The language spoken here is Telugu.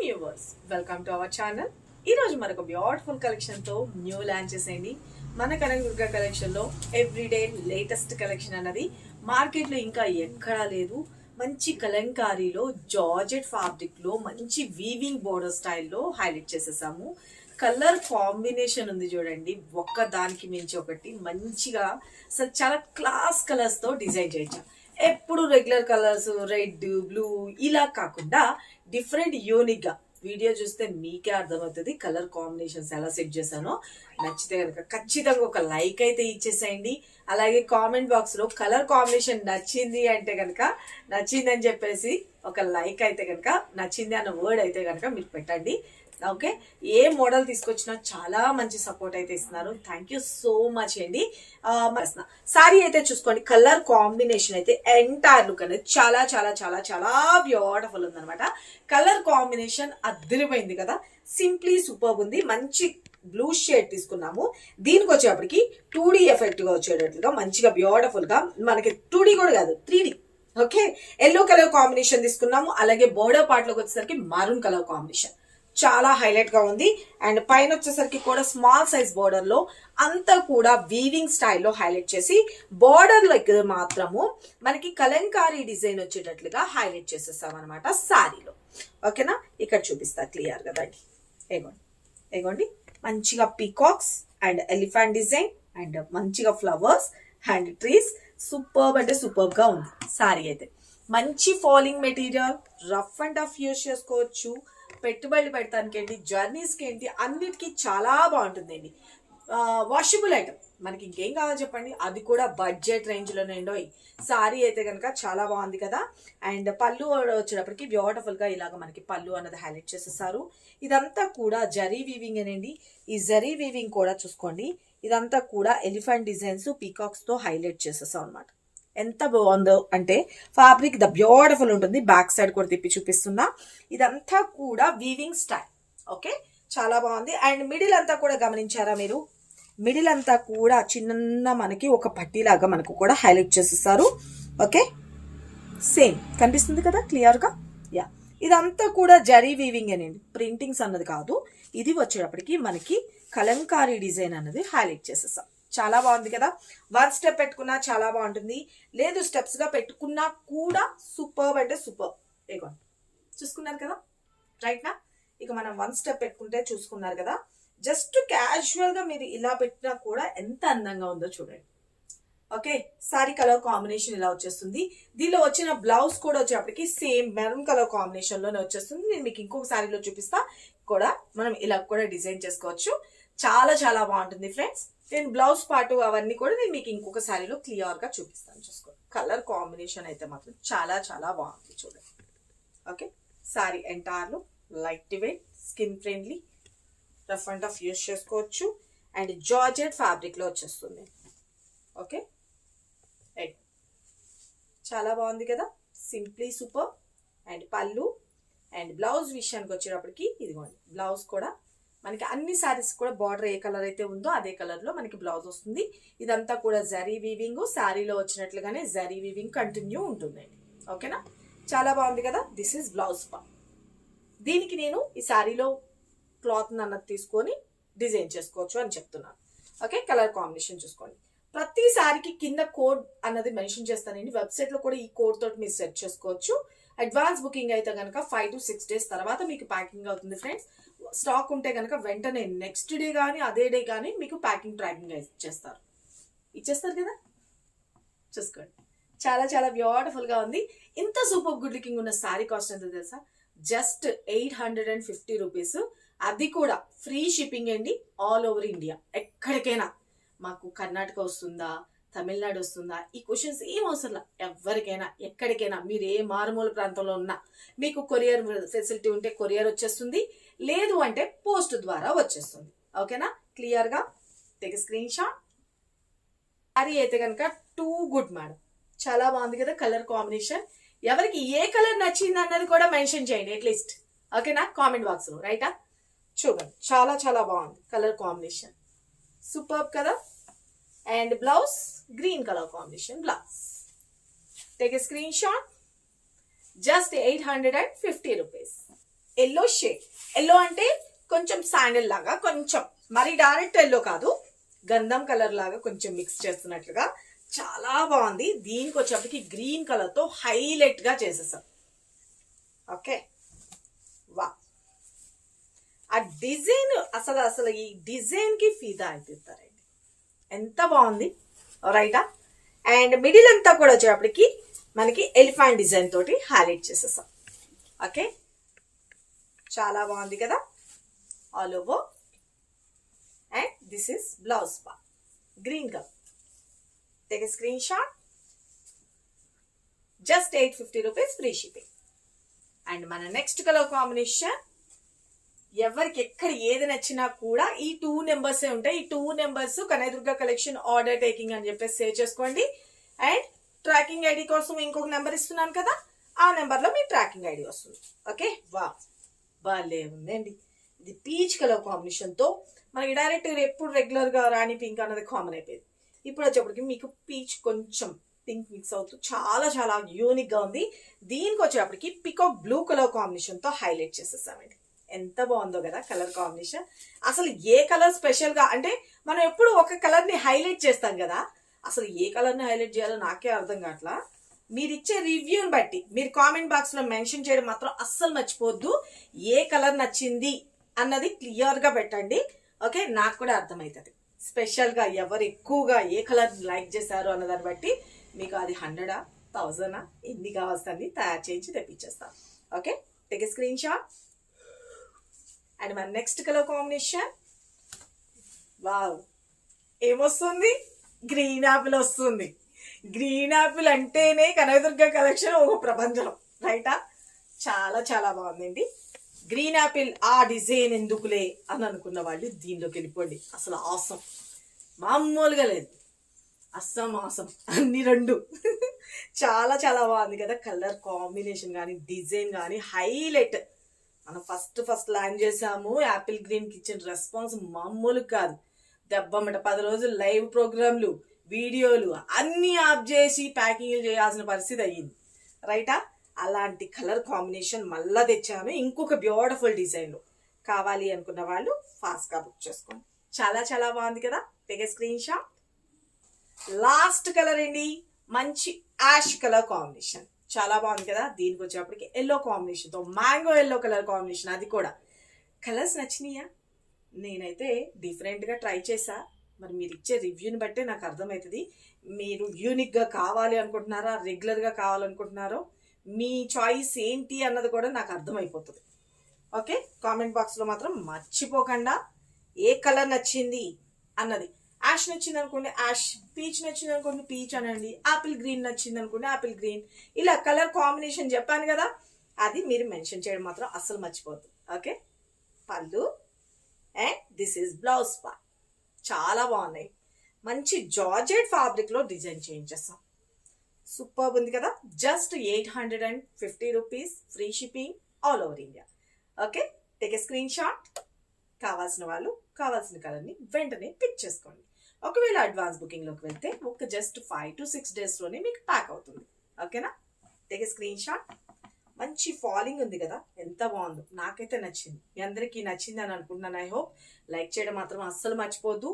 Viewers, welcome to our channel. ఈ రోజు మనకు బ్యూటిఫుల్ కలెక్షన్ తో న్యూ లాంచ్ చేసేయండి. మన కనకదుర్గ కలెక్షన్ లో ఎవ్రీడే లేటెస్ట్ కలెక్షన్ అన్నది మార్కెట్ లో ఇంకా ఎక్కడా లేదు. మంచి కలంకారీలో జార్జెట్ ఫ్యాబ్రిక్ లో మంచి వీవింగ్ బోర్డర్ స్టైల్లో హైలైట్ చేసేసాము. కలర్ కాంబినేషన్ ఉంది చూడండి, ఒక్క దానికి మించి ఒకటి మంచిగా అసలు చాలా క్లాస్ కలర్స్ తో డిజైన్ చేయొచ్చు. ఎప్పుడు రెగ్యులర్ కలర్స్ రెడ్ బ్లూ ఇలా కాకుండా డిఫరెంట్ యూనిక్ గా వీడియో చూస్తే మీకే అర్థమవుతుంది కలర్ కాంబినేషన్స్ ఎలా సెట్ చేశానో. నచ్చితే కనుక ఖచ్చితంగా ఒక లైక్ అయితే ఇచ్చేసేయండి. అలాగే కామెంట్ బాక్స్ లో కలర్ కాంబినేషన్ నచ్చింది అంటే కనుక నచ్చిందని చెప్పేసి ఒక లైక్ అయితే కనుక నచ్చింది అన్న వర్డ్ అయితే కనుక మీరు పెట్టండి. ఓకే, ఏ మోడల్ తీసుకొచ్చినా చాలా మంచి సపోర్ట్ అయితే ఇస్తున్నారు. థ్యాంక్ యూ సో మచ్ అండి. సారీ అయితే చూసుకోండి, కలర్ కాంబినేషన్ అయితే ఎంటైర్ లుక్ అనేది చాలా చాలా చాలా చాలా బ్యూటిఫుల్ ఉందన్నమాట. కలర్ కాంబినేషన్ అదిరిపోయింది కదా, సింప్లీ సూపర్ ఉంది. మంచి బ్లూ షేడ్ తీసుకున్నాము. దీనికి వచ్చేప్పటికి 2D ఎఫెక్ట్ గా వచ్చేటట్లుగా మంచిగా బ్యూటిఫుల్ గా, మనకి 2D కూడా కాదు 3D. Okay, yellow colour combination తీసుకున్నాము. అలాగే బోర్డర్ పార్ట్ లోకి వచ్చేసరికి మారూన్ కలర్ కాంబినేషన్ చాలా హైలైట్ గా ఉంది. అండ్ పైన వచ్చేసరికి కూడా స్మాల్ సైజ్ బోర్డర్ లో అంతా కూడా వీవింగ్ స్టైల్లో హైలైట్ చేసి బోర్డర్ లో మాత్రము మనకి కలంకారీ డిజైన్ వచ్చేటట్లుగా హైలైట్ చేసేసాం అనమాట సారీలో. ఓకేనా, ఇక్కడ చూపిస్తా క్లియర్ గా దాన్ని. ఏగోండి మంచిగా peacocks and elephant design and మంచిగా ఫ్లవర్స్ అండ్ ట్రీస్. సూపర్బ్ అంటే సూపర్బ్ గా ఉంది సారీ అయితే. మంచి falling material, rough and tough use చేసుకోవచ్చు. పెట్టుబడులు పెడతానికి ఏంటి, జర్నీస్కి ఏంటి, అన్నిటికీ చాలా బాగుంటుందండి. వాషబుల్ ఐటమ్, మనకి ఇంకేం కావాలో చెప్పండి, అది కూడా బడ్జెట్ రేంజ్లోనే ఉండవు. సారీ అయితే కనుక చాలా బాగుంది కదా. అండ్ పళ్ళు వచ్చేటప్పటికి బ్యూటిఫుల్గా ఇలాగ మనకి పళ్ళు అన్నది హైలైట్ చేసేసారు. ఇదంతా కూడా జరీ వీవింగ్ అనండి. ఈ జరీ వీవింగ్ కూడా చూసుకోండి, ఇదంతా కూడా ఎలిఫెంట్ డిజైన్స్ పీకాక్స్తో హైలైట్ చేసేసాం అనమాట. ఎంత బాగుందో అంటే ఫ్యాబ్రిక్ ద బ్యూటిఫుల్ ఉంటుంది. బ్యాక్ సైడ్ కూడా తిప్పి చూపిస్తున్నా. ఇదంతా కూడా వీవింగ్ స్టైల్. ఓకే, చాలా బాగుంది. అండ్ మిడిల్ అంతా కూడా గమనించారా మీరు, మిడిల్ అంతా కూడా చిన్న మనకి ఒక పట్టీలాగా మనకు కూడా హైలైట్ చేసేస్తారు. ఓకే, సేమ్ కనిపిస్తుంది కదా క్లియర్ గా. యా, ఇదంతా కూడా జరీ వీవింగ్ అనేది, ప్రింటింగ్స్ అన్నది కాదు. ఇది వచ్చేటప్పటికి మనకి కలంకారీ డిజైన్ అన్నది హైలైట్ చేసేసాం. చాలా బాగుంది కదా. 1 స్టెప్ పెట్టుకున్నా చాలా బాగుంటుంది, లేదు స్టెప్స్ గా పెట్టుకున్నా కూడా సూపర్ అంటే సూపర్. ఏగోండి చూసుకున్నారు కదా రైట్ నా. ఇక మనం 1 స్టెప్ పెట్టుకుంటే చూసుకున్నారు కదా, జస్ట్ క్యాజువల్ గా మీరు ఇలా పెట్టినా కూడా ఎంత అందంగా ఉందో చూడండి. ఓకే, సారీ కలర్ కాంబినేషన్ ఇలా వచ్చేస్తుంది. దీనిలో వచ్చిన బ్లౌజ్ కూడా వచ్చేప్పటికి సేమ్ మెరూన్ కలర్ కాంబినేషన్ లోనే వచ్చేస్తుంది. నేను మీకు ఇంకొక సారీలో చూపిస్తా కూడా, మనం ఇలా కూడా డిజైన్ చేసుకోవచ్చు. చాలా చాలా బాగుంటుంది ఫ్రెండ్స్. నేను బ్లౌజ్ పార్ట్ అవన్నీ కూడా నేను మీకు ఇంకొక సారీలో క్లియర్ గా చూపిస్తాను. చూసుకోండి, కలర్ కాంబినేషన్ అయితే మాత్రం చాలా చాలా బాగుంది చూడండి. ఓకే, సారీ ఎంటైర్లో light weight, skin friendly, rough and tough use చేసుకోవచ్చు. అండ్ జార్జెట్ ఫ్యాబ్రిక్ లో వచ్చేస్తుంది. ఓకే, చాలా బాగుంది కదా, సింప్లీ సూపర్. అండ్ పళ్ళు అండ్ బ్లౌజ్ విషయానికి వచ్చేటప్పటికి ఇదిగోండి, బ్లౌజ్ కూడా మనకి అన్ని సారీస్ కూడా బార్డర్ ఏ కలర్ అయితే ఉందో అదే కలర్ లో మనకి బ్లౌజ్ వస్తుంది. ఇదంతా కూడా జరీ వీవింగ్, శారీలో వచ్చినట్లుగానే జరీ వీవింగ్ కంటిన్యూ ఉంటుందండి. ఓకేనా, చాలా బాగుంది కదా. This is blouse part. దీనికి నేను ఈ శారీలో క్లాత్ అన్నది తీసుకొని డిజైన్ చేసుకోవచ్చు అని చెప్తున్నాను. ఓకే, కలర్ కాంబినేషన్ చూసుకోండి. ప్రతి సారీకి కింద కోడ్ అన్నది మెన్షన్ చేస్తానండి. వెబ్సైట్ లో కూడా ఈ కోడ్ తోటి మీరు సెట్ చేసుకోవచ్చు. అడ్వాన్స్ బుకింగ్ అయితే కనుక 5 to 6 days తర్వాత మీకు ప్యాకింగ్ అవుతుంది ఫ్రెండ్స్. స్టాక్ ఉంటే కనుక వెంటనే నెక్స్ట్ డే కానీ అదే డే కానీ మీకు ప్యాకింగ్ ట్రాకింగ్ ఇచ్చేస్తారు కదా. చూసుకోండి, చాలా చాలా బ్యూటిఫుల్ గా ఉంది. ఇంత సూపర్ గుడ్ లుకింగ్ ఉన్న సారీ కాస్ట్ ఎంత తెలుసా, జస్ట్ 850 రూపీస్. అది కూడా ఫ్రీ షిప్పింగ్ అండి, ఆల్ ఓవర్ ఇండియా. ఎక్కడికైనా, మాకు కర్ణాటక వస్తుందా, తమిళనాడు వస్తుందా, ఈ క్వశ్చన్స్ ఏం అవసరం. ఎవరికైనా ఎక్కడికైనా, మీరు ఏ మారుమూల ప్రాంతంలో ఉన్నా మీకు కొరియర్ ఫెసిలిటీ ఉంటే కొరియర్ వచ్చేస్తుంది, లేదు అంటే పోస్ట్ ద్వారా వచ్చేస్తుంది. ఓకేనా, క్లియర్ గా టేక్ స్క్రీన్ షాట్. సారీ అయితే కనుక టూ గుడ్ మేడం, చాలా బాగుంది కదా కలర్ కాంబినేషన్. ఎవరికి ఏ కలర్ నచ్చింది అన్నది కూడా మెన్షన్ చేయండి అట్లీస్ట్. ఓకేనా, కామెంట్ బాక్స్ లో రైటా. చూడండి, చాలా చాలా బాగుంది కలర్ కాంబినేషన్, సూపర్ కదా. And blouse green colour combination blouse. Take a screen shot. Just 850 rupees. Yellow shade. Yellow అంటే కొంచెం శాండిల్ లాగా, కొంచెం మరి డైరెక్ట్ ఎల్లో కాదు, గంధం కలర్ లాగా కొంచెం మిక్స్ చేస్తున్నట్లుగా చాలా బాగుంది. దీనికి వచ్చేప్పటికి గ్రీన్ కలర్ తో హైలైట్ గా చేసేసాం. ఓకే, వా ఆ డిజైన్ అసలు అసలు ఈ డిజైన్ కి ఫిదా అయిపోతారండి. ఎంత బాగుంది, రైటా. అండ్ మిడిల్ అంతా కూడా వచ్చేటప్పటికి మనకి ఎలిఫెంట్ డిజైన్ తోటి హైలైట్ చేసేసాం. ఓకే, చాలా బాగుంది కదా all over. And this is blouse part, green colour. Take a screen shot. Just 850 rupees free shipping. And మన నెక్స్ట్ కలర్ కాంబినేషన్, ఎవరికి ఎక్కడ ఏది నచ్చినా కూడా ఈ 2 నెంబర్సే ఉంటాయి. ఈ 2 numbers Kanakadurga collection order taking అని చెప్పేసి సేవ్ చేసుకోండి. అండ్ ట్రాకింగ్ ఐడి కోసం ఇంకొక నెంబర్ ఇస్తున్నాను కదా, ఆ నెంబర్లో మీ ట్రాకింగ్ ఐడి వస్తుంది. ఓకే, వా భలే ఉందండి. ఇది పీచ్ కలర్ కాంబినేషన్తో మనకి డైరెక్ట్ ఎప్పుడు రెగ్యులర్గా రాణి పింక్ అన్నది కామన్ అయిపోయింది. ఇప్పుడు వచ్చేప్పటికి మీకు పీచ్ కొంచెం పింక్ మిక్స్ అవుతూ చాలా చాలా యూనిక్ గా ఉంది. దీనికి వచ్చేటప్పటికి పికాక్ బ్లూ కలర్ కాంబినేషన్ తో హైలైట్ చేసేసామండి. ఎంత బాగుందో కదా కలర్ కాంబినేషన్. అసలు ఏ కలర్ స్పెషల్ గా అంటే మనం ఎప్పుడు ఒక కలర్ ని హైలైట్ చేస్తాం కదా, అసలు ఏ కలర్ ని హైలైట్ చేయాలో నాకే అర్థం కావట్లా. మీరు ఇచ్చే రివ్యూని బట్టి మీరు కామెంట్ బాక్స్ లో మెన్షన్ చేయడం మాత్రం అస్సలు మర్చిపోవద్దు. ఏ కలర్ నచ్చింది అన్నది క్లియర్ గా పెట్టండి. ఓకే, నాకు కూడా అర్థమవుతుంది స్పెషల్ గా ఎవరు ఎక్కువగా ఏ కలర్ లైక్ చేశారు అన్న దాన్ని బట్టి మీకు అది 100 1000 ఎన్ని కావాల్సింది తయారు చేయించి తెప్పించేస్తాం. Okay, take a screenshot. And మన నెక్స్ట్ కలర్ కాంబినేషన్, వావ్ ఏమొస్తుంది, గ్రీన్ యాపిల్ వస్తుంది. గ్రీన్ యాపిల్ అంటేనే కనకదుర్గ కలెక్షన్ ఒక ప్రపంచం, రైటా. చాలా చాలా బాగుందండి. గ్రీన్ యాపిల్ ఆ డిజైన్ ఎందుకులే అని అనుకున్న వాళ్ళు దీనిలోకి వెళ్ళిపోండి. అసలు ఆసం మామూలుగా లేదు, అస్సం ఆసం అన్ని రెండు. చాలా చాలా బాగుంది కదా కలర్ కాంబినేషన్ కానీ డిజైన్ కానీ హైలైట్. మనం ఫస్ట్ ల్యాండ్ చేసాము యాపిల్ గ్రీన్ కిచెన్. రెస్పాన్స్ మామూలు కాదు. దెబ్బమ్మట 10 రోజులు లైవ్ ప్రోగ్రాంలు వీడియోలు అన్ని ఆఫ్ చేసి ప్యాకింగ్ చేయాల్సిన పరిస్థితి అయ్యింది, రైటా. అలాంటి కలర్ కాంబినేషన్ మళ్ళా తెచ్చాను ఇంకొక బ్యూటిఫుల్ డిజైన్లో. కావాలి అనుకున్న వాళ్ళు ఫాస్ట్గా బుక్ చేసుకోండి. చాలా చాలా బాగుంది కదా, take a screen shot. Last colour అండి, మంచి యాష్ కలర్ కాంబినేషన్. చాలా బాగుంది కదా. దీనికి వచ్చేప్పటికి ఎల్లో కాంబినేషన్తో మ్యాంగో ఎల్లో కలర్ కాంబినేషన్. అది కూడా కలర్స్ నచ్చినాయా? నేనైతే డిఫరెంట్గా ట్రై చేసా. మరి మీరు ఇచ్చే రివ్యూని బట్టే నాకు అర్థమవుతుంది మీరు యూనిక్గా కావాలి అనుకుంటున్నారా, రెగ్యులర్గా కావాలనుకుంటున్నారో. మీ చాయిస్ ఏంటి అన్నది కూడా నాకు అర్థమైపోతుంది. ఓకే, కామెంట్ బాక్స్లో మాత్రం మర్చిపోకుండా ఏ కలర్ నచ్చింది అన్నది. యాష్ నచ్చింది అనుకోండి యాష్, పీచ్ నచ్చింది అనుకోండి పీచ్ అనండి, ఆపిల్ గ్రీన్ నచ్చింది అనుకోండి ఆపిల్ గ్రీన్. ఇలా కలర్ కాంబినేషన్ చెప్పాను కదా, అది మీరు మెన్షన్ చేయడం మాత్రం అస్సలు మర్చిపోద్దు. ఓకే, పళ్ళు and this is blouse part. చాలా బాగున్నాయి. మంచి జార్జెట్ ఫ్యాబ్రిక్లో డిజైన్ చేయించేస్తాం. సూపర్ ఉంది కదా. Just 850 rupees free shipping all over India. Okay, take a screen shot. కావాల్సిన వాళ్ళు కావాల్సిన కలర్ని వెంటనే పిక్ చేసుకోండి. ఒకవేళ అడ్వాన్స్ బుకింగ్లోకి వెళ్తే ఒక జస్ట్ 5 to 6 డేస్లోనే మీకు ప్యాక్ అవుతుంది. ఓకేనా, టేక్ ఎ స్క్రీన్ షాట్. మంచి ఫాలింగ్ ఉంది కదా, ఎంత బాగుందో. నాకైతే నచ్చింది. మీ అందరికీ నచ్చింది అని అనుకుంటున్నాను. I hope. లైక్ చేయడం మాత్రం అస్సలు మర్చిపోద్దు.